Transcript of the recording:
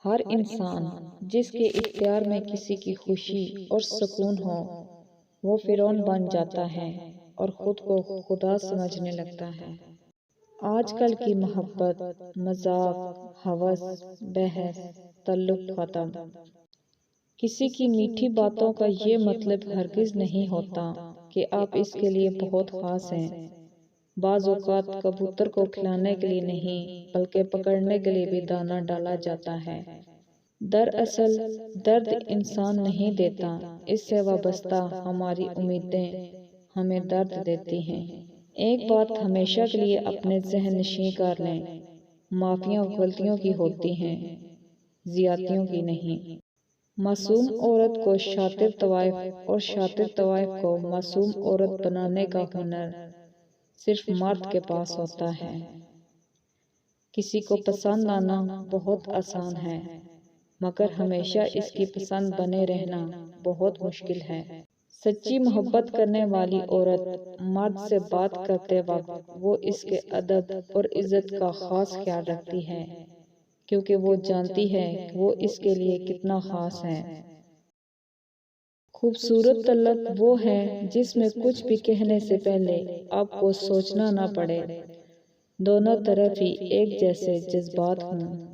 ہر انسان جس کے اختیار میں کسی کی خوشی اور سکون ہو وہ فرعون بن جاتا ہے اور خود کو خدا سمجھنے لگتا ہے۔ آج کل کی محبت، مذاق، ہوس، بحث، تعلق ختم۔ کسی کی میٹھی باتوں کا یہ مطلب ہرگز نہیں ہوتا کہ آپ اس کے لیے بہت خاص ہیں۔ بعض اوقات کبوتر کو کھلانے کے لیے نہیں بلکہ پکڑنے کے لیے بھی دانہ ڈالا جاتا ہے۔ دراصل درد انسان نہیں دیتا، اس سے وابستہ ہماری امیدیں ہمیں درد دیتی ہیں۔ ایک بات ہمیشہ کے لیے اپنے ذہن نشین کر لیں، معافیاں غلطیوں کی ہوتی ہیں، زیادتیوں کی نہیں۔ معصوم عورت کو شاطر طوائف اور شاطر طوائف کو معصوم عورت بنانے کا ہنر صرف مرد کے پاس ہوتا ہے۔ کسی کو پسند آنا بہت آسان ہے، مگر ہمیشہ اس کی پسند بنے رہنا بہت مشکل ہے۔ سچی محبت کرنے والی عورت مرد سے بات کرتے وقت وہ اس کے ادب اور عزت کا خاص خیال رکھتی ہے، کیونکہ وہ جانتی ہے کہ وہ اس کے لیے کتنا خاص ہے۔ خوبصورت طلعت وہ ہے جس میں کچھ بھی کہنے سے پہلے آپ کو سوچنا نہ پڑے، دونوں طرف ہی ایک جیسے جذبات ہوں۔